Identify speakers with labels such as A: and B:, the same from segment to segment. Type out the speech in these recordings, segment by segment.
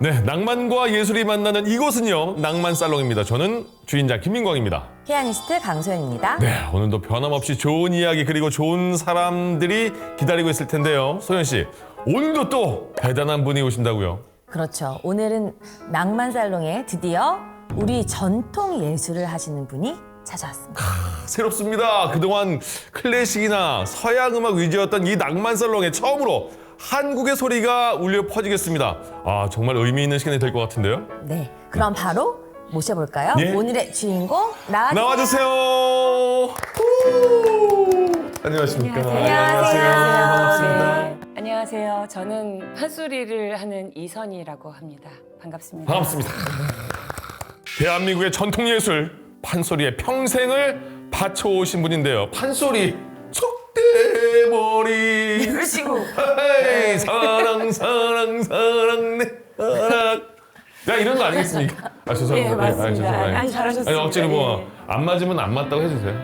A: 네, 낭만과 예술이 만나는 이곳은요, 낭만살롱입니다. 저는 주인장 김민광입니다.
B: 피아니스트 강소연입니다.
A: 네, 오늘도 변함없이 좋은 이야기 그리고 좋은 사람들이 기다리고 있을 텐데요. 소연 씨, 오늘도 또 대단한 분이 오신다고요?
B: 그렇죠. 오늘은 낭만살롱에 드디어 우리 전통 예술을 하시는 분이 찾아왔습니다.
A: 새롭습니다. 그동안 클래식이나 서양 음악 위주였던 이 낭만살롱에 처음으로 한국의 소리가 울려 퍼지겠습니다. 아, 정말 의미 있는 시간이 될 것 같은데요?
B: 네, 그럼 바로 모셔볼까요?
A: 예.
B: 오늘의 주인공 나와주세요.
A: 나와주세요. 안녕하십니까.
B: 안녕하세요.
A: 반갑습니다.
C: 네, 안녕하세요. 저는 판소리를 하는 이선희라고 합니다. 반갑습니다.
A: 반갑습니다. 대한민국의 전통예술 판소리에 평생을 바쳐오신 분인데요. 판소리 속대머리
B: 그러시고
A: 헤이, 사랑 내 사랑. 야, 이런 거 아니겠습니까? 아, 죄송합니다.
C: 네, 맞습니다.
A: 죄송합니다.
C: 아니, 잘하셨습니다.
A: 아니, 억지로 뭐
C: 네.
A: 안 맞으면 안 맞다고 해주세요.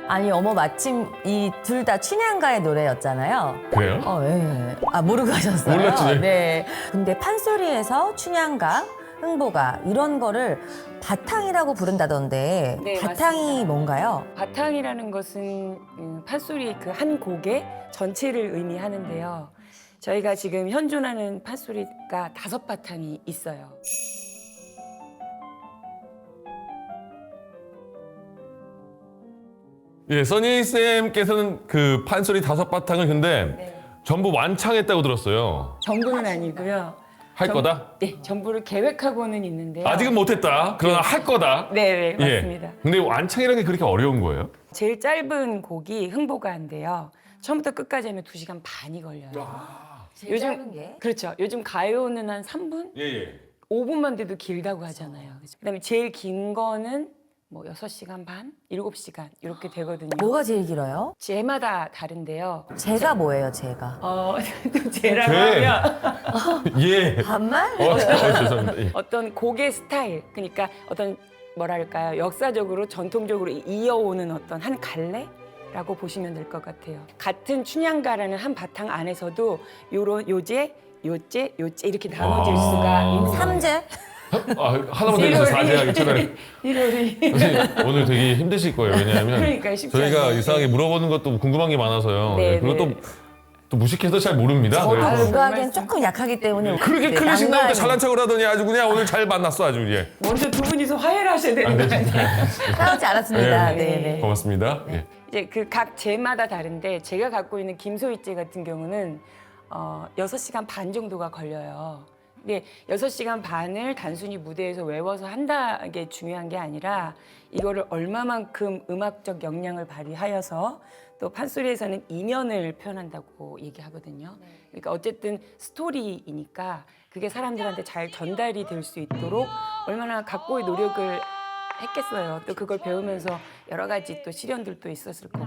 B: 아니 어머 마침 이 둘 다 춘향가의 노래였잖아요.
A: 그래요?
B: 예. 아 모르고 하셨어요?
A: 몰랐지.
B: 네. 근데 판소리에서 춘향가, 흥보가 이런 거를 바탕이라고 부른다던데
C: 네,
B: 바탕이
C: 맞습니다.
B: 뭔가요?
C: 바탕이라는 것은 판소리 그 한 곡의 전체를 의미하는데요. 저희가 지금 현존하는 판소리가 5바탕이 있어요.
A: 예, 써니 쌤께서는 그 판소리 5바탕을 근데
C: 네.
A: 전부 완창했다고 들었어요.
C: 전부는 아니고요.
A: 할 거다?
C: 네, 전부를 계획하고는 있는데요.
A: 아직은 못했다. 그러나 할 거다.
C: 네,
A: 예.
C: 맞습니다.
A: 근데 완창이라는 게 그렇게 어려운 거예요?
C: 제일 짧은 곡이 흥보가인데요. 처음부터 끝까지 하면 2시간 반이 걸려요.
B: 제일 짧은 게?
C: 그렇죠. 요즘 가요는 한 3분?
A: 예.
C: 5분만 돼도 길다고 하잖아요. 그다음에 제일 긴 거는 뭐 6시간 반, 7시간 이렇게 되거든요.
B: 뭐가 제일 길어요?
C: 제마다 다른데요.
B: 제가 뭐예요, 제가?
C: 또 제라고
A: 제.
C: 하면
A: 예.
B: 반말?
A: 죄송합니다. 예.
C: 어떤 곡의 스타일, 그러니까 어떤 뭐랄까요, 역사적으로 전통적으로 이어오는 어떤 한 갈래라고 보시면 될 것 같아요. 같은 춘향가라는 한 바탕 안에서도 요런 요제, 요제, 요제 이렇게 나눠질
A: 아.
C: 수가 있는
B: 삼재?
A: 아, 하나만 더 해주세요. 자제하게 차라리.
C: 이러리.
A: 선생님, 오늘 되게 힘드실 거예요. 왜냐하면
C: 그러니까요, 쉽지
A: 저희가
C: 않아요.
A: 이상하게 물어보는 것도 궁금한 게 많아서요.
C: 네,
A: 그리고
C: 네.
A: 또 무식해서 잘 모릅니다.
B: 저도
A: 그래서.
B: 음악엔 조금 약하기 때문에
A: 그렇게
B: 네,
A: 클래식 나오니까
B: 난감해요.
A: 잘난 척을 하더니 아주 그냥 오늘 잘 만났어 아주. 예.
C: 먼저 두 분이서 화해를 하셔야 되는 거 아니에요?
B: 싸우지 않았습니다.
A: 네.
B: 네, 네.
A: 고맙습니다. 예.
C: 이제 그 각 제마다 다른데 제가 갖고 있는 김소희제 같은 경우는 6시간 반 정도가 걸려요. 근데 6시간 반을 단순히 무대에서 외워서 한다는 게 중요한 게 아니라 이거를 얼마만큼 음악적 역량을 발휘하여서 또 판소리에서는 이면을 표현한다고 얘기하거든요. 그러니까 어쨌든 스토리이니까 그게 사람들한테 잘 전달이 될 수 있도록 얼마나 각고의 노력을 했겠어요. 또 그걸 배우면서 여러 가지 또 시련들도 있었을 거고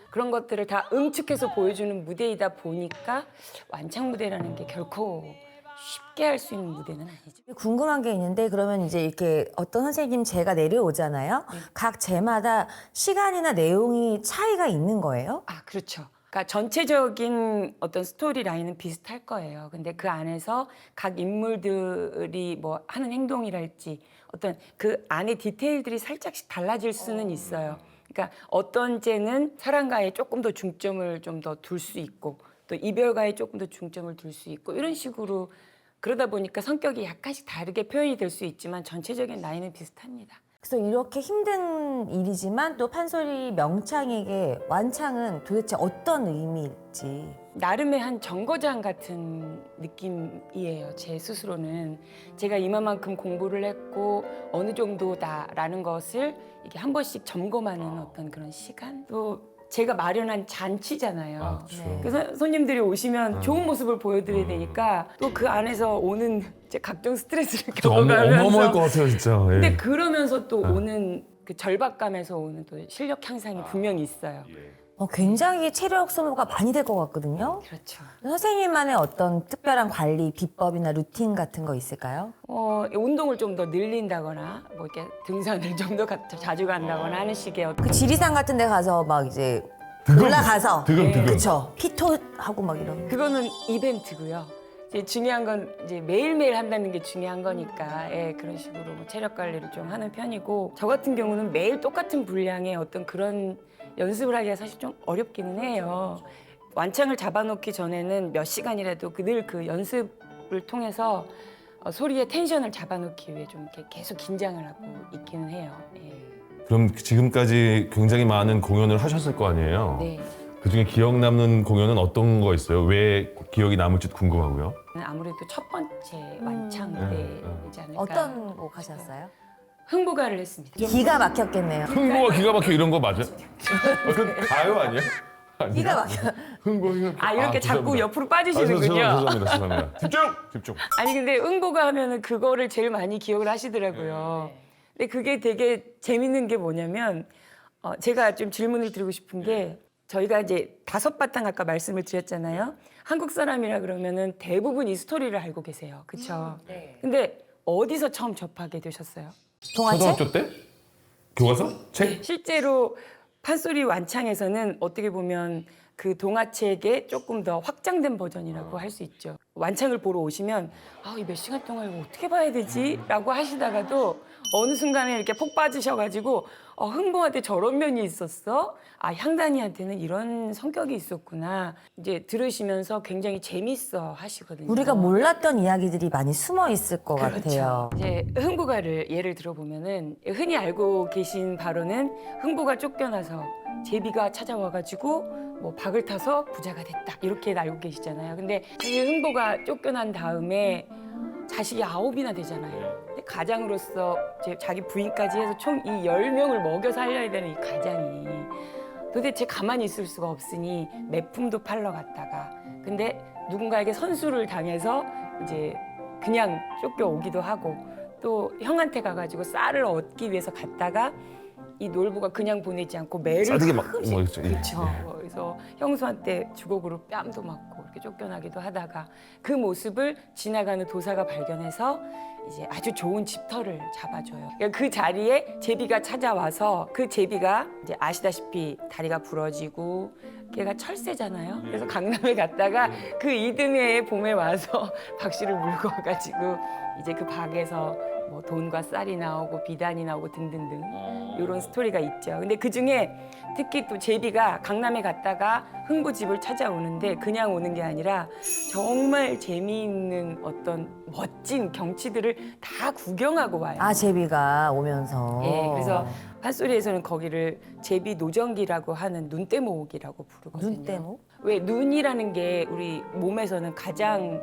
C: 그런 것들을 다 응축해서 보여주는 무대이다 보니까 완창 무대라는 게 결코 쉽게 할 수 있는 무대는 아니죠.
B: 궁금한 게 있는데 그러면 이제 이렇게 어떤 선생님 제가 내려오잖아요. 각 제마다 시간이나 내용이 차이가 있는 거예요?
C: 아, 그렇죠. 그러니까 전체적인 어떤 스토리 라인은 비슷할 거예요. 근데 그 안에서 각 인물들이 뭐 하는 행동이랄지 어떤 그 안에 디테일들이 살짝씩 달라질 수는 있어요. 그러니까 어떤 째는 사랑가에 조금 더 중점을 좀 더 둘 수 있고 또 이별가에 조금 더 중점을 둘 수 있고 이런 식으로 그러다 보니까 성격이 약간씩 다르게 표현이 될 수 있지만 전체적인 라인은 비슷합니다.
B: 그래서 이렇게 힘든 일이지만 또 판소리 명창에게 완창은 도대체 어떤 의미일지.
C: 나름의 한 정거장 같은 느낌이에요. 제 스스로는 제가 이만큼 공부를 했고 어느 정도다라는 것을 이게 한 번씩 점검하는 어떤 그런 시간 또 제가 마련한 잔치잖아요.
A: 아, 그렇죠.
B: 네.
C: 그래서 손님들이 오시면 좋은 모습을 보여드려야 되니까 또 그 안에서 오는 이제 각종 스트레스를 겪어가면서
A: 어마어마할 것 같아요, 진짜. 예.
C: 근데 그러면서 또 오는 그 절박감에서 오는 또 실력 향상이 분명히 있어요.
B: 굉장히 체력 소모가 많이 될 것 같거든요.
C: 그렇죠.
B: 선생님만의 어떤 특별한 관리 비법이나 루틴 같은 거 있을까요?
C: 운동을 좀 더 늘린다거나 뭐 이렇게 등산을 좀 더 자주 간다거나 하는 식의 어떤
B: 그 지리산 같은 데 가서 막 이제
A: 득음,
B: 올라가서
A: 득음.
B: 그쵸 피토하고 막 이런
C: 그거는 이벤트고요. 이제 중요한 건 이제 매일매일 한다는 게 중요한 거니까 예, 그런 식으로 뭐 체력 관리를 좀 하는 편이고 저 같은 경우는 매일 똑같은 분량의 어떤 그런 연습을 하기가 사실 좀 어렵기는 해요. 완창을 잡아놓기 전에는 몇 시간이라도 늘 그 연습을 통해서 소리의 텐션을 잡아놓기 위해 좀 이렇게 계속 긴장을 하고 있기는 해요. 예.
A: 그럼 지금까지 굉장히 많은 공연을 하셨을 거 아니에요?
C: 네.
A: 그중에 기억 남는 공연은 어떤 거 있어요? 왜 기억이 남을지 궁금하고요.
C: 아무래도 첫 번째 완창 때이지 않을까.
B: 어떤 곡 하셨어요?
C: 흥부가를 했습니다.
B: 기가 막혔겠네요.
A: 흥보가 기가 막혀 이런 거 맞아? 그건 가요 아니야?
B: 기가 막혀.
A: 흥보
C: 아 이렇게 자꾸 옆으로 빠지시는군요.
A: 죄송합니다. 집중.
C: 아니 근데 응보가 하면은 그거를 제일 많이 기억을 하시더라고요. 근데 그게 되게 재밌는 게 뭐냐면 제가 좀 질문을 드리고 싶은 게 저희가 이제 5바탕 아까 말씀을 드렸잖아요. 한국 사람이라 그러면은 대부분 이 스토리를 알고 계세요. 그렇죠? 근데 어디서 처음 접하게 되셨어요?
B: 동화책?
A: 초등학교 때? 교과서? 책?
C: 실제로 판소리 완창에서는 어떻게 보면 그 동화책의 조금 더 확장된 버전이라고 할 수 있죠. 완창을 보러 오시면 이 몇 시간 동안 이거 어떻게 봐야 되지? 라고 하시다가도 어느 순간에 이렇게 폭 빠지셔가지고 흥보한테 저런 면이 있었어? 향단이한테는 이런 성격이 있었구나. 이제 들으시면서 굉장히 재밌어 하시거든요.
B: 우리가 몰랐던 이야기들이 많이 숨어 있을 것 같아요.
C: 이제 흥부가를 예를 들어보면은 흔히 알고 계신 바로는 흥부가 쫓겨나서 제비가 찾아와가지고 뭐 박을 타서 부자가 됐다 이렇게 알고 계시잖아요. 근데 사실 흥부가 쫓겨난 다음에 자식이 9이나 되잖아요. 근데 가장으로서 이제 자기 부인까지 해서 총 이 10명을 먹여 살려야 되는 이 가장이 도대체 가만히 있을 수가 없으니 매품도 팔러 갔다가 근데 누군가에게 선수를 당해서 이제 그냥 쫓겨오기도 하고 또 형한테 가가지고 쌀을 얻기 위해서 갔다가 이 놀부가 그냥 보내지 않고 매를
A: 싸대기 막 뭐 있죠.
C: 그렇죠. 그래서 형수한테 주걱으로 뺨도 맞고 이렇게 쫓겨나기도 하다가 그 모습을 지나가는 도사가 발견해서 이제 아주 좋은 집터를 잡아줘요. 그러니까 그 자리에 제비가 찾아와서 그 제비가 이제 아시다시피 다리가 부러지고 걔가 철새잖아요. 그래서 강남에 갔다가 그 이듬해의 봄에 와서 박씨를 물고 와가지고 이제 그 박에서 뭐 돈과 쌀이 나오고 비단이 나오고 등등등 이런 스토리가 있죠. 근데 그 중에 특히 또 제비가 강남에 갔다가 흥부집을 찾아오는데 그냥 오는 게 아니라 정말 재미있는 어떤 멋진 경치들을 다 구경하고 와요.
B: 제비가 오면서.
C: 예, 그래서 판소리에서는 거기를 제비 노정기라고 하는 눈대목이라고 부르거든요.
B: 눈대목?
C: 왜 눈이라는 게 우리 몸에서는 가장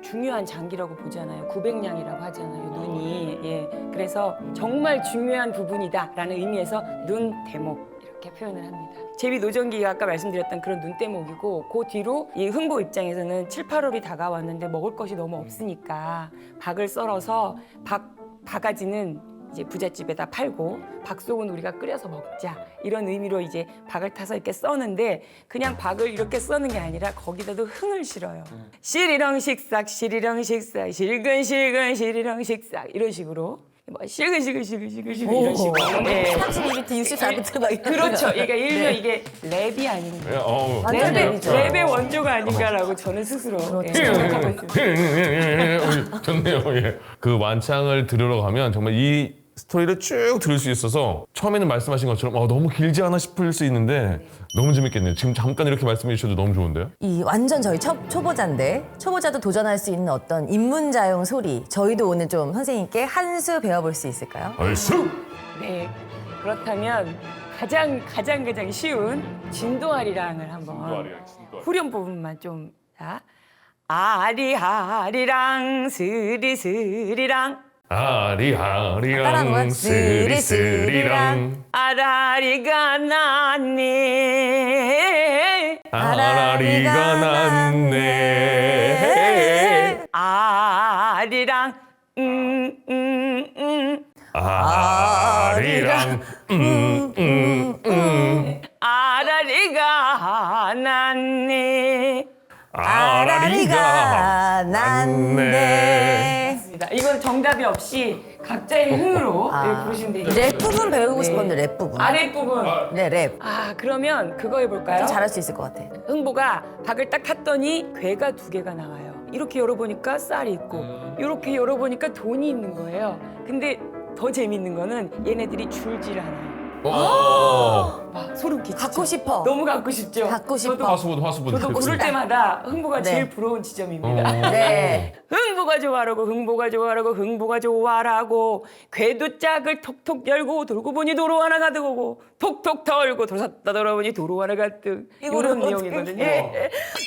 C: 중요한 장기라고 보잖아요. 900냥이라고 하잖아요. 눈이. 예. 그래서 정말 중요한 부분이다라는 의미에서 눈대목 이렇게 표현을 합니다. 제비 노정기가 아까 말씀드렸던 그런 눈대목이고 그 뒤로 이 흥보 입장에서는 7, 8월이 다가왔는데 먹을 것이 너무 없으니까 박을 썰어서 바가지는 이제 부잣집에다 팔고 박속은 우리가 끓여서 먹자 이런 의미로 이제 박을 타서 이렇게 써는데 그냥 박을 이렇게 써는 게 아니라 거기다도 흥을 실어요. 시리렁 식삭 시리렁 식삭 실근실근 시리렁 식삭 이런 식으로 뭐 실근실근 이런 식으로. 예.
B: 32비트, 64비트 막 이런.
C: 그렇죠. 그러니까 일명 이게 랩이 아닌가.
B: 완전 랩이죠.
C: 랩의 원조가 아닌가라고 저는 스스로 생각하고 있습니다.
A: 좋네요. 예. 그 완창을 들으러 가면 정말 이 스토리를 쭉 들을 수 있어서 처음에는 말씀하신 것처럼 너무 길지 않아 싶을 수 있는데 너무 재밌겠네요. 지금 잠깐 이렇게 말씀해 주셔도 너무 좋은데요?
B: 이 완전 저희 초보자인데 초보자도 도전할 수 있는 어떤 입문자용 소리 저희도 오늘 좀 선생님께 한 수 배워볼 수 있을까요?
A: 얼쑤!
C: 네. 그렇다면 가장 쉬운 진도아리랑을 한번 후렴 부분만 좀. 자. 아리아리랑 스리스리랑
B: 따라한 거야?
A: 아리아리랑 스리스리랑
C: 아라리가 났네
A: 아라리가 났네
C: 아리랑
A: 아리랑
C: 아라리가 났네
B: 아라리가 났네.
C: 이건 정답이 없이 각자의 흥으로 부르시면 돼요.
B: 랩 부분 배우고 싶었는데 랩 부분.
C: 아랫부분.
B: 네, 랩.
C: 그러면 그거 해볼까요?
B: 좀 잘할 수 있을 것 같아.
C: 흥보가 박을 딱 탔더니 괴가 2개가 나와요. 이렇게 열어보니까 쌀이 있고 이렇게 열어보니까 돈이 있는 거예요. 근데 더 재밌는 거는 얘네들이 줄질 않아요. 막 소름 끼치죠.
B: 갖고 싶어.
C: 너무 갖고 싶죠.
B: 갖고 싶어.
C: 저도
A: 화수분.
C: 저도 고를 때마다 흥보가
B: 네.
C: 제일 부러운 지점입니다.
B: 네.
C: 흥보가 좋아라고 흥보가 좋아라고 흥보가 좋아라고 궤도 짝을 톡톡 열고 돌고 보니 도로 하나 가득 오고 톡톡 털고 돌았다 돌아보니 도로 하나 가득 이런
B: 이거를
C: 내용이거든요.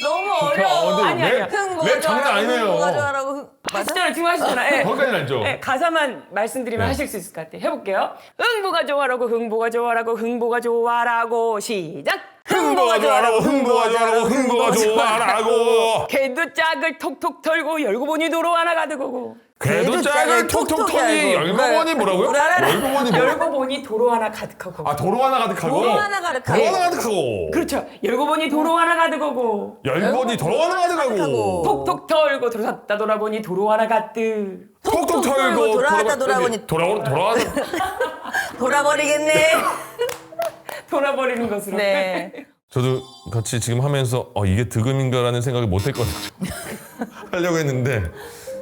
B: 너무 어려워.
A: 근데
C: 아니, 아니요.
A: 랩 장난 아니네요.
B: 흥부가 좋아라고 맞아?
C: 하시잖아요. 지금 하시잖아요. 예.
A: 거기까지는 알죠?
C: 네, 가사만 말씀드리면
A: 네.
C: 하실 수 있을 것 같아요. 해볼게요. 흥보가 좋아라고 흥보가 좋아라고 흥보가 좋아라고 시작.
A: 흥보가 좋아라고 흥보가 좋아라고
C: 궤도 짝을 톡톡 털고 열고 보니 도로 하나 가득 오고
A: 궤도 짝을 톡톡 털니
B: 열고.
A: 열고 보니 뭐라고요? 열고 보니 뭐?
C: 열고 보니 도로 하나 가득하고
A: 아 도로 하나 가득하고
B: 도로 하나 가득하고.
A: 도로 하나 가득하고
C: 그렇죠. 열고 보니 도로 하나 가득 오고
A: 열고 보니 도로 하나 가득하고
C: 톡톡 털고 돌았다 돌아보니 도로 하나 가득
A: 톡톡 털고
B: 돌아왔다 돌아보니 돌아버리겠네.
C: 돌아버리는 것으로.
B: 네.
A: 저도 같이 지금 하면서 이게 득음인가라는 생각을 못 했거든요. 하려고 했는데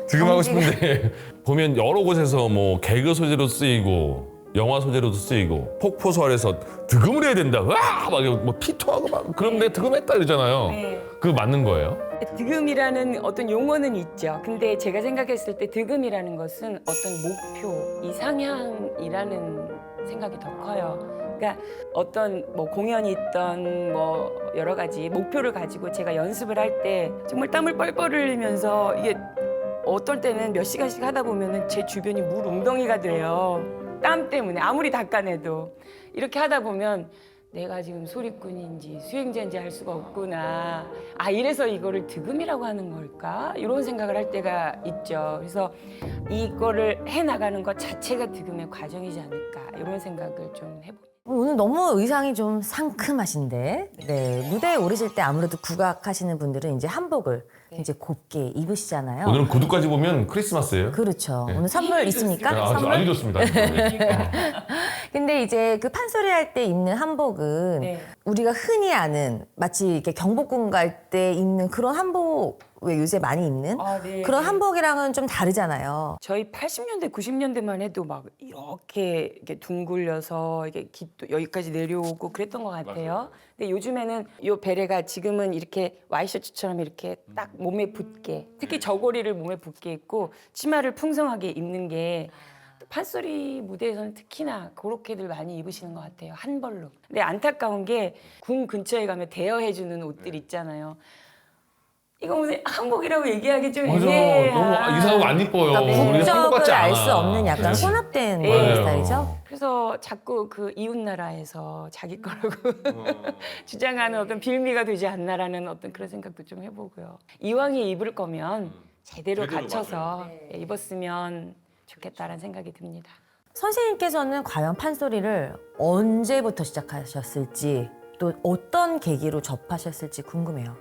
A: 득음하고 싶은데 보면 여러 곳에서 뭐 개그 소재로 쓰이고 영화 소재로도 쓰이고 폭포수활에서 득음을 해야 된다. 막 피토하고 막 그럼 내가 득음했다 이러잖아요.
C: 네.
A: 그거 맞는 거예요?
C: 득음이라는 어떤 용어는 있죠. 근데 제가 생각했을 때 득음이라는 것은 어떤 목표, 이상향이라는 생각이 더 커요. 그러니까 어떤 뭐 공연이 있던 뭐 여러 가지 목표를 가지고 제가 연습을 할 때 정말 땀을 뻘뻘 흘리면서 이게 어떨 때는 몇 시간씩 하다 보면은 제 주변이 물 웅덩이가 돼요. 땀 때문에 아무리 닦아내도 이렇게 하다 보면 내가 지금 소리꾼인지 수행자인지 알 수가 없구나. 이래서 이거를 득음이라고 하는 걸까? 이런 생각을 할 때가 있죠. 그래서 이거를 해나가는 것 자체가 득음의 과정이지 않을까 이런 생각을 좀 해봅니다.
B: 오늘 너무 의상이 좀 상큼하신데, 네, 무대에 오르실 때 아무래도 국악하시는 분들은 이제 한복을 이제 곱게 입으시잖아요.
A: 오늘은 구두까지 보면 크리스마스예요.
B: 그렇죠. 오늘 선물 있습니까?
A: 아주, 아주 좋습니다.
B: 근데 이제 그 판소리 할 때 입는 한복은
C: 네.
B: 우리가 흔히 아는 마치 이렇게 경복궁 갈 때 입는 그런 한복 왜 요새 많이 입는
C: 네.
B: 그런 한복이랑은 좀 다르잖아요.
C: 저희 80년대, 90년대만 해도 막 이렇게 둥글려서 이게 깃도 여기까지 내려오고 그랬던 것 같아요. 근데 요즘에는 이 베레가 지금은 이렇게 와이셔츠처럼 이렇게 딱 몸에 붙게, 특히 저고리를 몸에 붙게 입고 치마를 풍성하게 입는 게 판소리 무대에서는 특히나 그렇게들 많이 입으시는 것 같아요. 한 벌로. 근데 안타까운 게 궁 근처에 가면 대여해주는 옷들 있잖아요. 이거 무슨 한복이라고 얘기하기 좀
A: 맞아.
C: 애매해요.
A: 너무 이상하고 안 이뻐요. 우리 한복
B: 국적을
A: 같지 않아.
B: 알 수 없는 약간
A: 네.
B: 혼합된
C: 네.
B: 그런 스타일이죠.
C: 그래서 자꾸 그 이웃 나라에서 자기 거라고 주장하는 어떤 빌미가 되지 않나라는 어떤 그런 생각도 좀 해보고요. 이왕에 입을 거면 제대로 갖춰서 입었으면 좋겠다라는 생각이 듭니다.
B: 선생님께서는 과연 판소리를 언제부터 시작하셨을지 또 어떤 계기로 접하셨을지 궁금해요.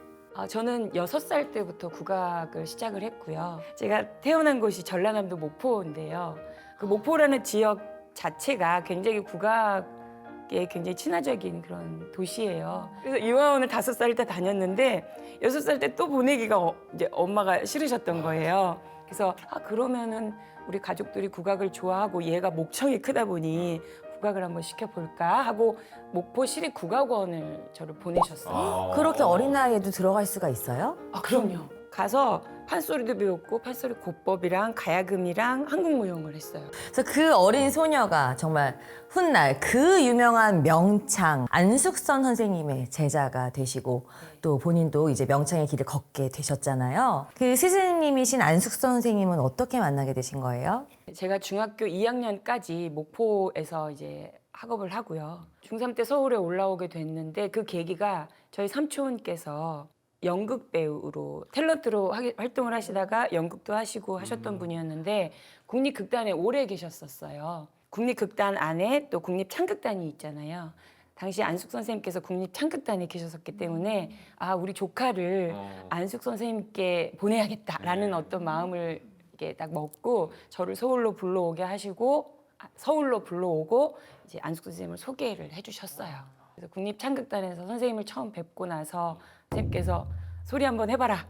C: 저는 6살 때부터 국악을 시작을 했고요. 제가 태어난 곳이 전라남도 목포인데요. 그 목포라는 지역 자체가 굉장히 국악에 굉장히 친화적인 그런 도시예요. 그래서 유아원을 5살 때 다녔는데 6살 때 또 보내기가 이제 엄마가 싫으셨던 거예요. 그래서 그러면은 우리 가족들이 국악을 좋아하고 얘가 목청이 크다 보니 국악을 한번 시켜볼까 하고 목포 시립국악원을 저를 보내셨어요.
B: 그렇게 어린 나이에도 들어갈 수가 있어요?
C: 그럼요. 가서 판소리도 배웠고 판소리 고법이랑 가야금이랑 한국무용을 했어요.
B: 그래서 그 어린 소녀가 정말 훗날 그 유명한 명창 안숙선 선생님의 제자가 되시고 또 본인도 이제 명창의 길을 걷게 되셨잖아요. 그 스승님이신 안숙선 선생님은 어떻게 만나게 되신 거예요?
C: 제가 중학교 2학년까지 목포에서 이제 학업을 하고요. 중3 때 서울에 올라오게 됐는데 그 계기가 저희 삼촌께서 연극 배우로 탤런트로 활동을 하시다가 연극도 하시고 하셨던 분이었는데 국립극단에 오래 계셨었어요. 국립극단 안에 또 국립창극단이 있잖아요. 당시 안숙 선생님께서 국립창극단에 계셨었기 때문에 우리 조카를 안숙 선생님께 보내야겠다라는 어떤 마음을 이렇게 딱 먹고 저를 서울로 불러오게 하시고 서울로 불러오고 이제 안숙 선생님을 소개를 해주셨어요. 그래서 국립창극단에서 선생님을 처음 뵙고 나서 선생님께서 소리 한번 해봐라.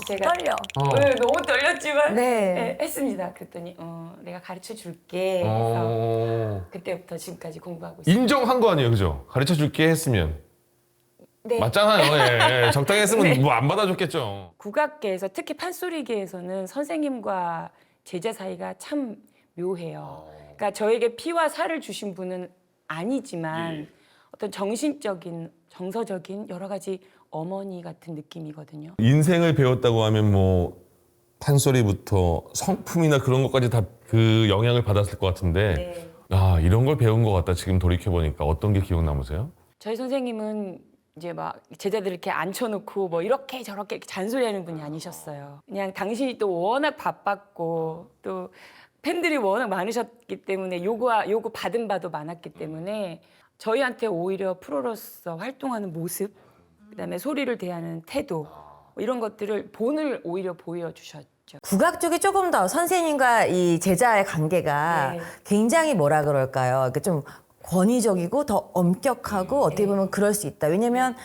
C: 제가
B: 떨려.
C: 네, 너무 떨렸지만
B: 네.
C: 네, 했습니다. 그랬더니 내가 가르쳐 줄게. 그래서 그때부터 지금까지 공부하고 있어요.
A: 인정한 거 아니에요, 그죠? 가르쳐 줄게 했으면
C: 네.
A: 맞잖아요. 예. 적당히 했으면 뭐 안 받아줬겠죠.
C: 국악계에서 특히 판소리계에서는 선생님과 제자 사이가 참 묘해요. 그러니까 저에게 피와 살을 주신 분은 아니지만 어떤 정신적인, 정서적인 여러 가지 어머니 같은 느낌이거든요.
A: 인생을 배웠다고 하면 뭐 판소리부터 성품이나 그런 것까지 다 그 영향을 받았을 것 같은데
C: 네.
A: 아 이런 걸 배운 것 같다. 지금 돌이켜 보니까 어떤 게 기억 남으세요?
C: 저희 선생님은 이제 막 제자들 이렇게 앉혀놓고 뭐 이렇게 저렇게 잔소리하는 분이 아니셨어요. 그냥 당신이 또 워낙 바빴고 또 팬들이 워낙 많으셨기 때문에 요구 받은 바도 많았기 때문에 저희한테 오히려 프로로서 활동하는 모습, 그다음에 소리를 대하는 태도 뭐 이런 것들을 본을 오히려 보여주셨죠.
B: 국악 쪽이 조금 더 선생님과 이 제자의 관계가
C: 네.
B: 굉장히 뭐라 그럴까요? 그러니까 좀 권위적이고 더 엄격하고 어떻게 보면 그럴 수 있다. 왜냐면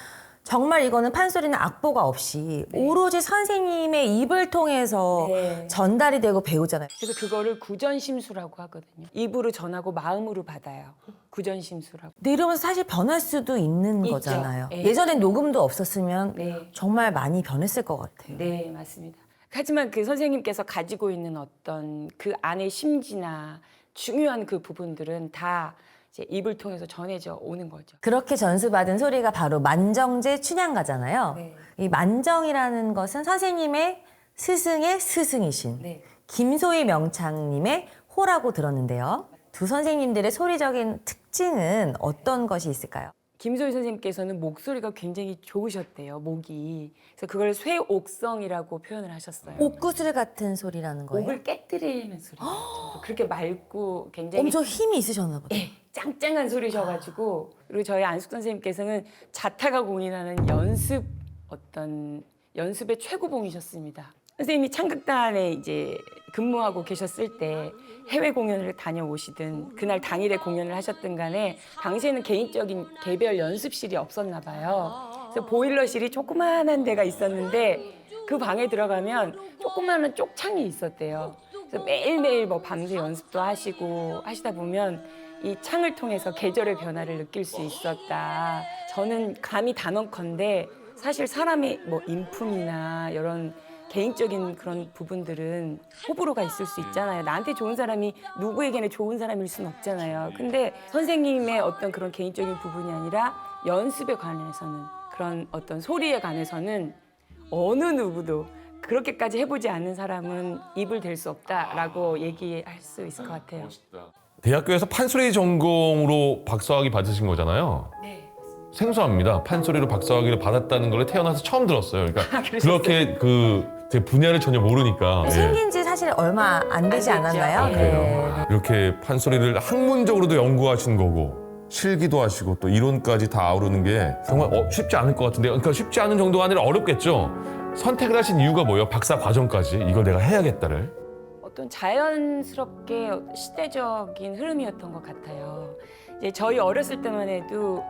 B: 정말 이거는 판소리는 악보가 없이 오로지 선생님의 입을 통해서
C: 네.
B: 전달이 되고 배우잖아요.
C: 그래서 그거를 구전심수라고 하거든요. 입으로 전하고 마음으로 받아요. 구전심수라고.
B: 근데 이러면서 사실 변할 수도 있는
C: 있죠.
B: 거잖아요.
C: 네.
B: 예전엔 녹음도 없었으면
C: 네.
B: 정말 많이 변했을 것 같아요.
C: 네, 맞습니다. 하지만 그 선생님께서 가지고 있는 어떤 그 안의 심지나 중요한 그 부분들은 다 이제 입을 통해서 전해져 오는 거죠.
B: 그렇게 전수받은 소리가 바로 만정제 춘향가잖아요.
C: 네.
B: 이 만정이라는 것은 선생님의 스승의 스승이신
C: 네.
B: 김소희 명창님의 호라고 들었는데요. 두 선생님들의 소리적인 특징은 어떤 것이 있을까요?
C: 김소희 선생님께서는 목소리가 굉장히 좋으셨대요, 목이. 그래서 그걸 쇠옥성이라고 표현을 하셨어요.
B: 옥구슬 같은 소리라는 거예요?
C: 옥을 깨뜨리는 소리. 그렇게 맑고 굉장히
B: 엄청 힘이 있으셨나 보다.
C: 예, 짱짱한 소리셔가지고 그리고 저희 안숙 선생님께서는 자타가 공인하는 연습의 최고봉이셨습니다. 선생님이 창극단에 이제 근무하고 계셨을 때 해외 공연을 다녀오시든 그날 당일에 공연을 하셨든 간에 당시에는 개인적인 개별 연습실이 없었나 봐요. 그래서 보일러실이 조그마한 데가 있었는데 그 방에 들어가면 조그마한 쪽창이 있었대요. 그래서 매일매일 뭐 밤새 연습도 하시고 하시다 보면 이 창을 통해서 계절의 변화를 느낄 수 있었다. 저는 감히 단언컨대 사실 사람의 뭐 인품이나 이런 개인적인 그런 부분들은 호불호가 있을 수 있잖아요. 나한테 좋은 사람이 누구에게나 좋은 사람일 수는 없잖아요. 근데 선생님의 어떤 그런 개인적인 부분이 아니라 연습에 관해서는 그런 어떤 소리에 관해서는 어느 누구도 그렇게까지 해보지 않는 사람은 입을 댈 수 없다라고 얘기할 수 있을 것 같아요.
A: 대학교에서 판소리 전공으로 박사학위 받으신 거잖아요.
C: 네.
A: 생소합니다. 판소리로 박사학위를 받았다는 걸 태어나서 처음 들었어요. 그러니까 그렇게 제 분야를 전혀 모르니까. 예.
B: 생긴 지 사실 얼마 안 되지
C: 안 됐죠.
B: 않았나요?
C: 아,
A: 그래요? 이렇게 판소리를 학문적으로도 연구하신 거고 실기도 하시고 또 이론까지 다 아우르는 게 정말 쉽지 않을 것 같은데요. 그러니까 쉽지 않은 정도가 아니라 어렵겠죠. 선택을 하신 이유가 뭐예요? 박사 과정까지 이걸 내가 해야겠다를.
C: 어떤 자연스럽게 시대적인 흐름이었던 것 같아요. 이제 저희 어렸을 때만 해도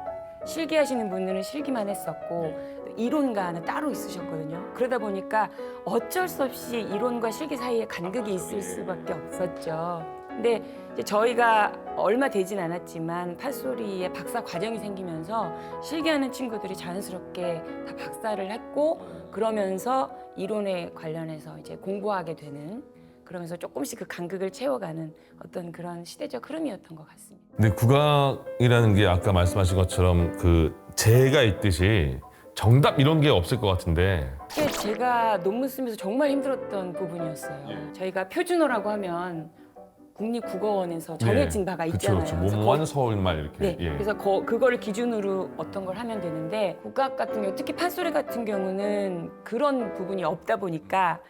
C: 실기하시는 분들은 실기만 했었고 이론가는 따로 있으셨거든요. 그러다 보니까 어쩔 수 없이 이론과 실기 사이에 간극이 있을 수밖에 없었죠. 근데 이제 저희가 얼마 되진 않았지만 판소리에 박사 과정이 생기면서 실기하는 친구들이 자연스럽게 다 박사를 했고 그러면서 이론에 관련해서 이제 공부하게 되는 그러면서 조금씩 그 간극을 채워가는 어떤 그런 시대적 흐름이었던 것 같습니다.
A: 근데 국악이라는 게 아까 말씀하신 것처럼 그 재가 있듯이 정답 이런 게 없을 것 같은데
C: 그게 제가 논문 쓰면서 정말 힘들었던 부분이었어요. 저희가 표준어라고 하면 국립국어원에서 정해진 바가 있잖아요.
A: 그렇죠.
C: 그래서
A: 몸원 서울말 이렇게.
C: 네,
A: 예.
C: 그래서 그거를 기준으로 어떤 걸 하면 되는데 국악 같은 경우, 특히 판소리 같은 경우는 그런 부분이 없다 보니까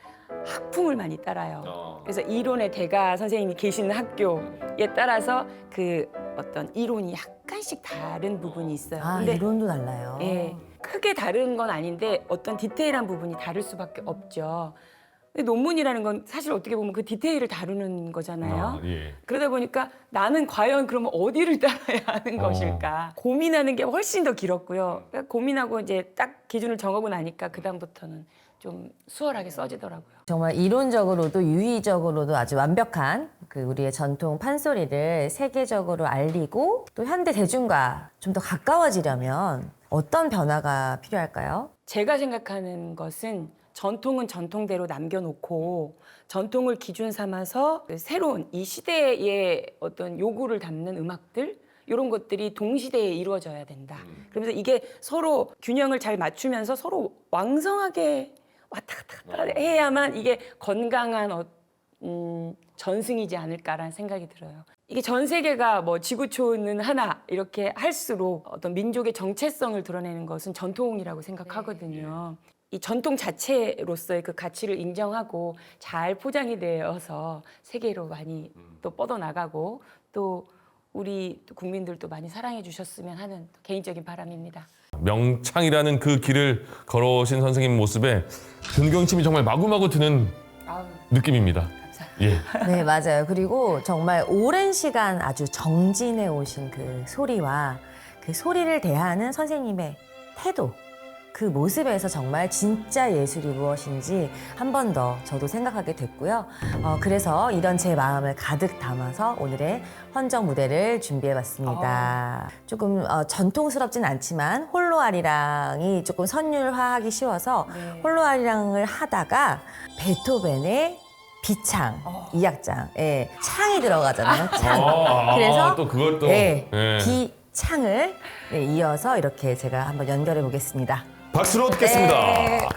C: 학풍을 많이 따라요. 그래서 이론의 대가 선생님이 계시는 학교에 따라서 그 어떤 이론이 약간씩 다른 부분이 있어요.
B: 아,
C: 근데
B: 이론도 달라요.
C: 예, 크게 다른 건 아닌데 어떤 디테일한 부분이 다를 수밖에 없죠. 근데 논문이라는 건 사실 어떻게 보면 그 디테일을 다루는 거잖아요.
A: 예.
C: 그러다 보니까 나는 과연 그러면 어디를 따라야 하는 것일까 고민하는 게 훨씬 더 길었고요. 그러니까 고민하고 이제 딱 기준을 정하고 나니까 그다음부터는 좀 수월하게 써지더라고요.
B: 정말 이론적으로도 유의적으로도 아주 완벽한 그 우리의 전통 판소리를 세계적으로 알리고 또 현대 대중과 좀 더 가까워지려면 어떤 변화가 필요할까요?
C: 제가 생각하는 것은 전통은 전통대로 남겨놓고 전통을 기준 삼아서 새로운 이 시대의 어떤 요구를 담는 음악들 이런 것들이 동시대에 이루어져야 된다. 그러면서 이게 서로 균형을 잘 맞추면서 서로 왕성하게 왔다 갔다 해야만 이게 건강한 전승이지 않을까라는 생각이 들어요. 이게 전 세계가 뭐 지구촌은 하나 이렇게 할수록 어떤 민족의 정체성을 드러내는 것은 전통이라고 생각하거든요. 이 전통 자체로서의 그 가치를 인정하고 잘 포장이 되어서 세계로 많이 또 뻗어나가고 또 우리 국민들도 많이 사랑해 주셨으면 하는 개인적인 바람입니다.
A: 명창이라는 그 길을 걸어오신 선생님 모습에 존경심이 정말 마구마구 드는
C: 아우,
A: 느낌입니다. 예.
B: 네, 맞아요. 그리고 정말 오랜 시간 아주 정진해 오신 그 소리와 그 소리를 대하는 선생님의 태도, 그 모습에서 정말 진짜 예술이 무엇인지 한 번 더 저도 생각하게 됐고요. 그래서 이런 제 마음을 가득 담아서 오늘의 헌정 무대를 준비해봤습니다. 조금 전통스럽진 않지만 홀로아리랑이 조금 선율화하기 쉬워서
C: 네.
B: 홀로아리랑을 하다가 베토벤의 비창, 이 악장에 창이 들어가잖아요. 창. 그래서
A: 또 그걸 또
B: 네,
A: 예.
B: 비창을 이어서 이렇게 제가 한번 연결해 보겠습니다.
A: 박수로 듣겠습니다.
B: 네.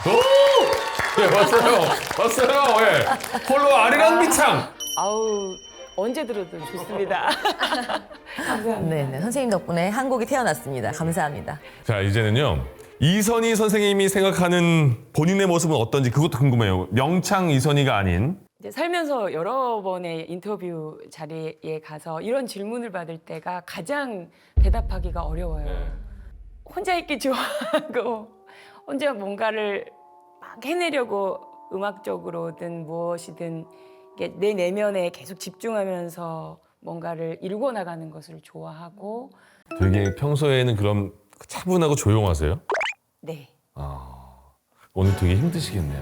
A: 오! 네, 왔어요. 예. 폴로 아리랑 비창.
C: 아우 언제 들어도 좋습니다. 감사합니다.
B: 네, 선생님 덕분에 한 곡이 태어났습니다. 감사합니다.
A: 자, 이제는요. 이선희 선생님이 생각하는 본인의 모습은 어떤지 그것도 궁금해요. 명창 이선희가 아닌.
C: 이제 살면서 여러 번의 인터뷰 자리에 가서 이런 질문을 받을 때가 가장 대답하기가 어려워요. 혼자 있기 좋아하고 혼자 뭔가를 막 해내려고 음악적으로든 무엇이든 이게 내 내면에 계속 집중하면서 뭔가를 이루고 나가는 것을 좋아하고
A: 되게 평소에는 그럼 차분하고 조용하세요?
C: 네.
A: 오늘 되게 힘드시겠네요.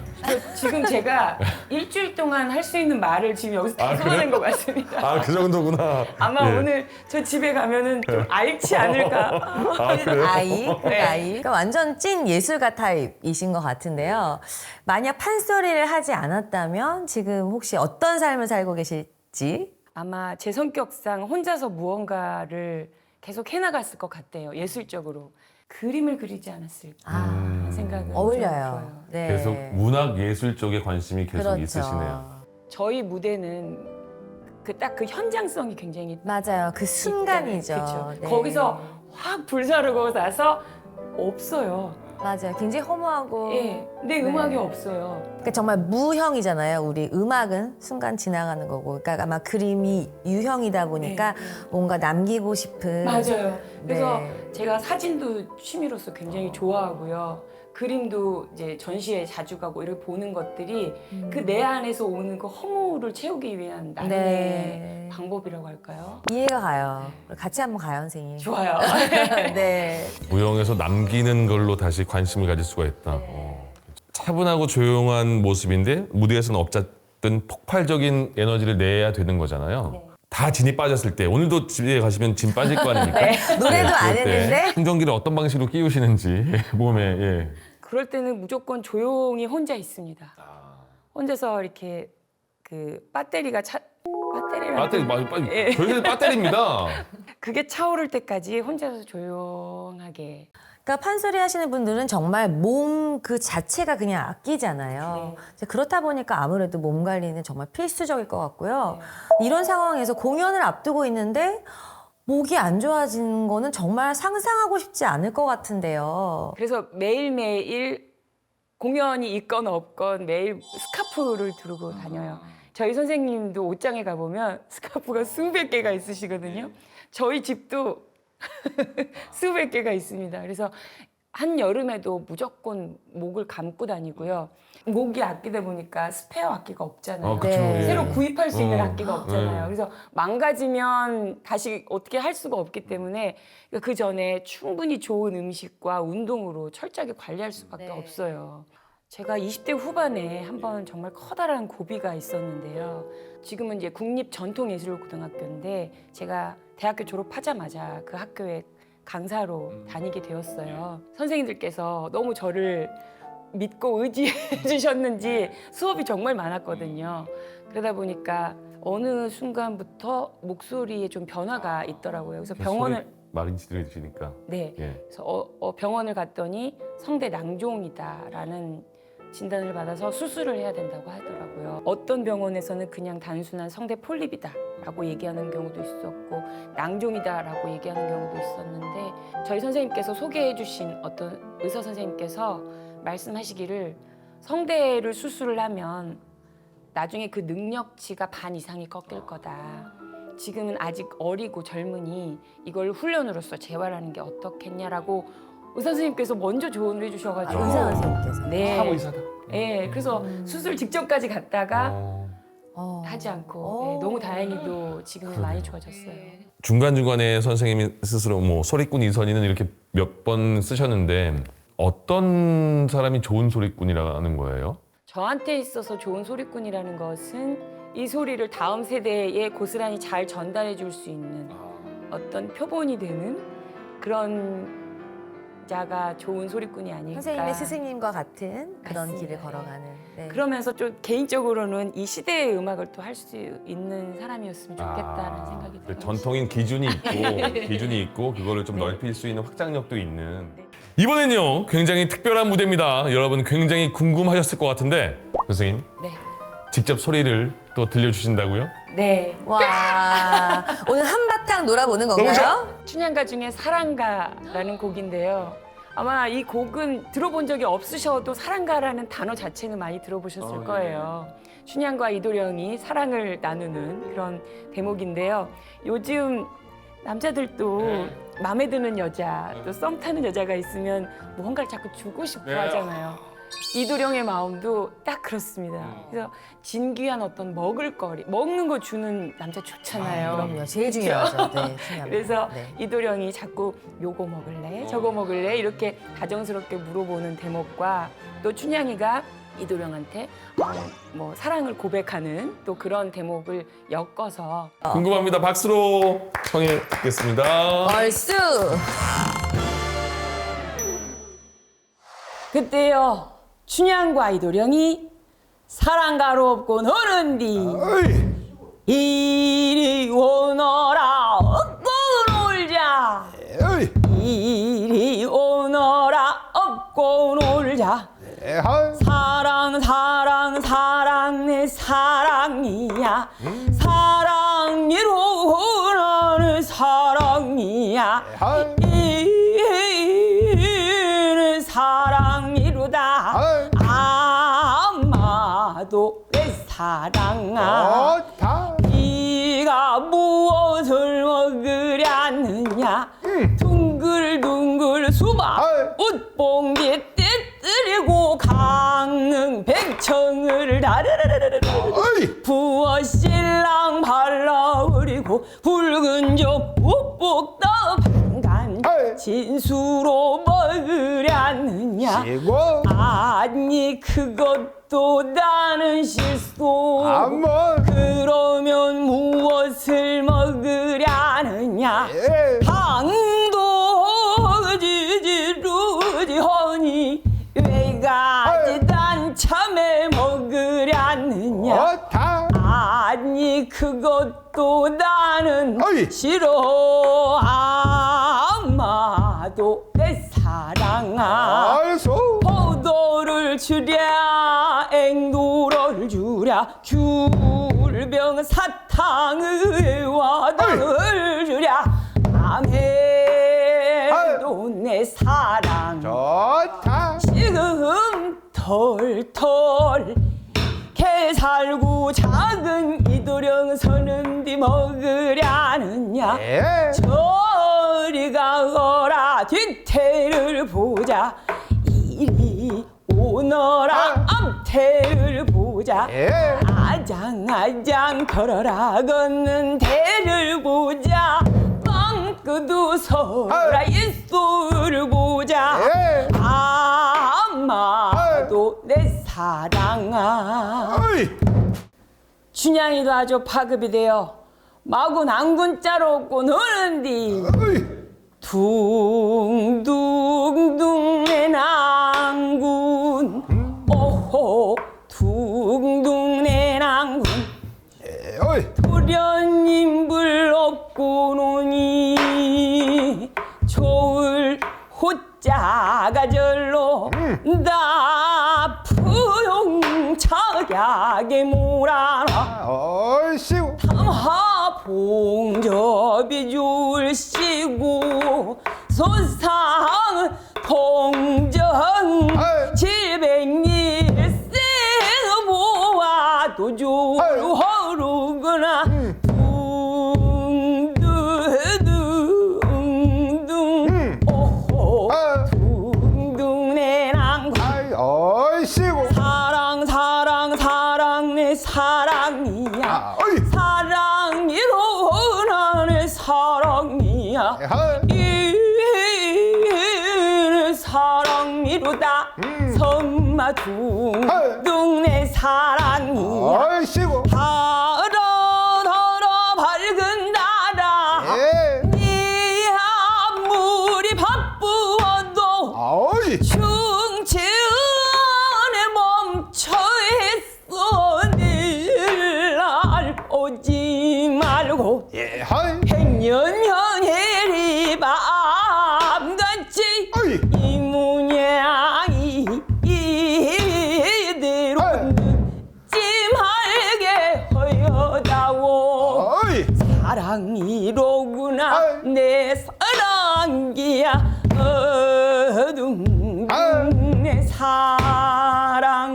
C: 지금 제가 일주일 동안 할 수 있는 말을 지금 여기서 다 쏟아낸 것 같습니다.
A: 아, 그 정도구나.
C: 아마
A: 예.
C: 오늘 저 집에 가면은 좀 앓지 않을까.
A: 아, 그래요?
B: 아이, 그러니까 완전 찐 예술가 타입이신 것 같은데요. 만약 판소리를 하지 않았다면 지금 혹시 어떤 삶을 살고 계실지?
C: 아마 제 성격상 혼자서 무언가를 계속 해나갔을 것 같아요. 예술적으로. 그림을 그리지 않았을까 하는 생각은 좀
B: 어울려요.
C: 들어요.
B: 네.
A: 계속 문학 예술 쪽에 관심이 계속
B: 그렇죠.
A: 있으시네요.
C: 저희 무대는 딱 그 현장성이 굉장히
B: 맞아요. 그 순간이죠.
C: 그쵸.
B: 네.
C: 거기서 확 불사르고 나서 없어요.
B: 맞아요. 굉장히 허무하고.
C: 예, 내
B: 네.
C: 음악이 없어요.
B: 그러니까 정말 무형이잖아요. 우리 음악은 순간 지나가는 거고. 그러니까 아마 그림이 유형이다 보니까
C: 네.
B: 뭔가 남기고 싶은.
C: 맞아요. 그래서
B: 네.
C: 제가 사진도 취미로서 굉장히 좋아하고요. 그림도 이제 전시회 자주 가고 이렇게 보는 것들이 그 내 안에서 오는 그 허무를 채우기 위한 나름의
B: 네.
C: 방법이라고 할까요?
B: 이해가 가요. 같이 한번 가요, 선생님.
C: 좋아요.
B: 네.
A: 무용에서 남기는 걸로 다시 관심을 가질 수가 있다. 차분하고 조용한 모습인데 무대에서는 어쨌든 폭발적인 에너지를 내야 되는 거잖아요. 다 진이 빠졌을 때 오늘도 집에 가시면 진 빠질 거 아닙니까?
B: 노래도 안
A: 그럴 때
B: 했는데?
A: 충전기를 어떤 방식으로 끼우시는지 몸에. 예.
C: 그럴 때는 무조건 조용히 혼자 있습니다. 혼자서 이렇게 그 배터리가
A: 배터리 맞아,
C: 예.
A: 저희들 배터리입니다.
C: 그게 차오를 때까지 혼자서 조용하게.
B: 그러니까 판소리 하시는 분들은 정말 몸 그 자체가 그냥 악기잖아요. 이제 그렇다 보니까 아무래도 몸 관리는 정말 필수적일 것 같고요. 이런 상황에서 공연을 앞두고 있는데 목이 안 좋아지는 거는 정말 상상하고 싶지 않을 것 같은데요.
C: 그래서 매일매일 공연이 있건 없건 매일 스카프를 두르고 다녀요. 저희 선생님도 옷장에 가보면 스카프가 수백 개가 있으시거든요. 저희 집도 수백 개가 있습니다. 그래서 한여름에도 무조건 목을 감고 다니고요. 목이 악기다 보니까 스페어 악기가 없잖아요.
A: 그쵸.
B: 네.
A: 예.
C: 새로 구입할 수 있는 악기가 없잖아요.
A: 네.
C: 그래서 망가지면 다시 어떻게 할 수가 없기 때문에 그 전에 충분히 좋은 음식과 운동으로 철저하게 관리할 수밖에 없어요. 제가 20대 후반에 한번 정말 커다란 고비가 있었는데요. 지금은 이제 국립전통예술고등학교인데 제가 대학교 졸업하자마자 그 학교에 강사로 다니게 되었어요. 선생님들께서 너무 저를 믿고 의지해 주셨는지 수업이 정말 많았거든요. 그러다 보니까 어느 순간부터 목소리에 좀 변화가 있더라고요. 그래서 병원을
A: 많이 들으시니까.
C: 네,
A: 예.
C: 그래서 병원을 갔더니 성대 낭종이다라는 진단을 받아서 수술을 해야 된다고 하더라고요. 어떤 병원에서는 그냥 단순한 성대 폴립이다라고 얘기하는 경우도 있었고 낭종이다라고 얘기하는 경우도 있었는데 저희 선생님께서 소개해 주신 어떤 의사 선생님께서 말씀하시기를 성대를 수술을 하면 나중에 그 능력치가 반 이상이 꺾일 거다. 지금은 아직 어리고 젊으니 이걸 훈련으로서 재활하는 게 어떻겠냐라고 의사 선생님께서 먼저 조언을 해주셔가지고
B: 의사 선생님께서.
C: 네.
A: 사고 의사다.
C: 네, 그래서 수술 직전까지 갔다가 하지 않고 네, 너무 다행히도 지금은 많이 좋아졌어요.
A: 중간중간에 선생님이 스스로 뭐 소리꾼 이선희는 이렇게 몇 번 쓰셨는데 어떤 사람이 좋은 소리꾼이라는 거예요?
C: 저한테 있어서 좋은 소리꾼이라는 것은 이 소리를 다음 세대에 고스란히 잘 전달해 줄 수 있는 어떤 표본이 되는 그런 자가 좋은 소리꾼이 아닐까.
B: 선생님의 스승님과 같은 그런
C: 맞습니다.
B: 길을 걸어가는. 네.
C: 그러면서 좀 개인적으로는 이 시대의 음악을 또 할 수 있는 사람이었으면 좋겠다는 생각이 들어요.
A: 전통인 기준이 있고 그거를 좀 넓힐 수 있는 확장력도 있는. 이번엔요 굉장히 특별한 무대입니다. 여러분 굉장히 궁금하셨을 것 같은데 선생님
C: 네.
A: 직접 소리를 또 들려주신다고요?
C: 네.
B: 와, 오늘 한바탕 놀아보는 건가요?
C: 춘향가 중에 사랑가라는 곡인데요. 아마 이 곡은 들어본 적이 없으셔도 사랑가라는 단어 자체는 많이 들어보셨을 거예요. 춘향과 이도령이 사랑을 나누는 그런 대목인데요. 요즘 남자들도 마음에 드는 여자, 또 썸 타는 여자가 있으면 뭔가를 자꾸 주고 싶어 하잖아요. 이도령의 마음도 딱 그렇습니다. 그래서 진귀한 어떤 먹을거리, 먹는 거 주는 남자 좋잖아요.
B: 그럼요. 제일 중요하죠. 네, 중요합니다.
C: 그래서
B: 네.
C: 이도령이 자꾸 요거 먹을래? 저거 먹을래? 이렇게 다정스럽게 물어보는 대목과 또 춘향이가 이도령한테 뭐 사랑을 고백하는 또 그런 대목을 엮어서
A: 궁금합니다. 박수로 청해 듣겠습니다.
B: 얼쑤!
C: 그때요 춘향과 이도령이 사랑가롭고 노는디 이리 오너라 업고 놀자 이리 오너라 업고 놀자 사랑 사랑 사랑 내 사랑이야 사랑이로 나는 사랑이야 이는 사랑이로다 아마도 내 사랑아 네가 무엇을 먹으려느냐 둥글둥글 수박 웃봉지 떼뜨리고 강릉 백청을 다르르르르 부어 신랑 발라버리고 붉은 족 묵묵 떠반간 진수로 먹으려느냐 아니 그것도 나는 실수 그러면 무엇을 먹으려느냐 당도 지지루지 허니 외가지 단참에 먹으려느냐 아니 그것도 나는 싫어 아마도 내 사랑아 포도를 주랴 앵도를 주랴 귤병 사탕의 와다를 주랴 아메도 내 사랑 지금 털털 개살구 작은 이도령 서는디 먹으려느냐 저리 가거라 뒤태를 보자 이리 오너라 앞태를 보자 아장아장 걸어라 걷는 대를 보자 빵끄도 서라 예수를 보자 아마도 내 사랑아 춘향이도 아주 파급이 되어 마구 난군자로 없고 노는디 둥둥둥 내 낭군 오호 둥둥 내 낭군 도련님불 없고 노니 좋을 호자가 절로 나 푸용차게 몰아라 담하 봉접이 줄시고 소상은 봉정 700일 세모아도 좋을 허루구나 둥둥둥둥 오호 둥둥 내 낭군 사랑 사랑 사랑 내 사랑이 이루다 선마 둥둥 사랑이야
D: 아이씨고.
C: 하러러러 밝은 나라
D: 예.
C: 네 아무리 바쁘어도
D: 아이.
C: 충천에 멈춰 있어 내날 오지 말고
D: 예. 하이.
C: 백년현해리 밤같이
D: 어이.
C: 이 문양이 이대로
D: 어이.
C: 찜하게 허여다오
D: 어이.
C: 사랑이로구나
D: 어이.
C: 내 사랑이야 어둥
D: 어이.
C: 내 사랑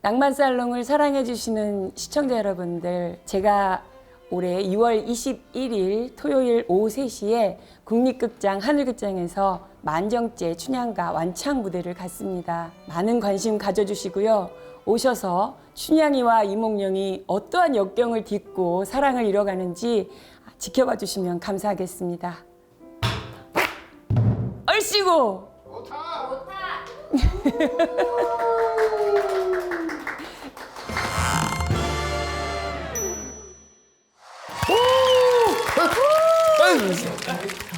C: 낭만살롱을 사랑해주시는 시청자 여러분들, 제가 올해 2월 21일 토요일 오후 3시에 국립극장 하늘극장에서 만정제 춘향가 완창 무대를 갖습니다. 많은 관심 가져주시고요. 오셔서 춘향이와 이몽룡이 어떠한 역경을 딛고 사랑을 이뤄가는지 지켜봐 주시면 감사하겠습니다. 얼씨구!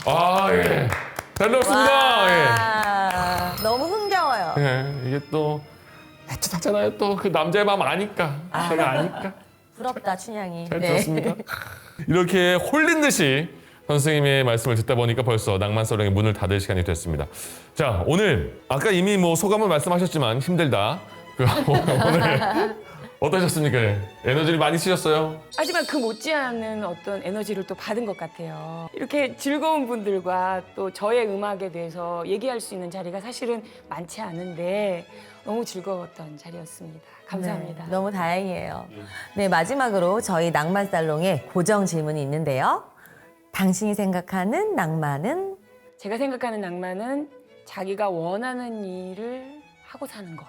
A: 아, 예. 잘 들었습니다.
B: 와, 너무 흥겨워요.
A: 예. 예. 이게 또 애틋하잖아요. 또 그 남자의 마음 아니까. 제가 아니까.
B: 부럽다 춘향이.
A: 잘 들었습니다. 이렇게 홀린 듯이 선생님의 말씀을 듣다 보니까 벌써 낭만살롱의 문을 닫을 시간이 됐습니다. 자, 오늘 아까 이미 뭐 소감을 말씀하셨지만 힘들다. 오늘 어떠셨습니까? 에너지를 많이 쓰셨어요?
C: 하지만 그 못지않은 어떤 에너지를 또 받은 것 같아요. 이렇게 즐거운 분들과 또 저의 음악에 대해서 얘기할 수 있는 자리가 사실은 많지 않은데 너무 즐거웠던 자리였습니다. 감사합니다.
B: 네, 너무 다행이에요. 네, 마지막으로 저희 낭만살롱에 고정 질문이 있는데요. 당신이 생각하는 낭만은?
C: 제가 생각하는 낭만은 자기가 원하는 일을 하고 사는 거.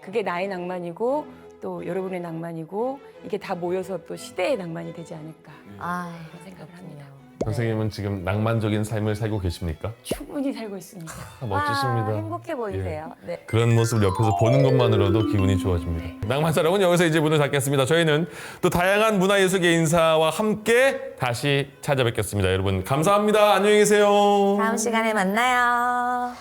C: 그게 나의 낭만이고 또 여러분의 낭만이고 이게 다 모여서 또 시대의 낭만이 되지 않을까
B: 아,
C: 그런 생각을 합니다.
A: 선생님은 지금 낭만적인 삶을 살고 계십니까?
C: 충분히 살고 있습니다.
A: 멋지십니다.
B: 와, 행복해 보이세요. 네.
A: 그런 모습을 옆에서 보는 것만으로도 기분이 좋아집니다. 낭만살롱은 여기서 이제 문을 닫겠습니다. 저희는 또 다양한 문화예술계 인사와 함께 다시 찾아뵙겠습니다. 여러분 감사합니다. 안녕히 계세요.
B: 다음 시간에 만나요.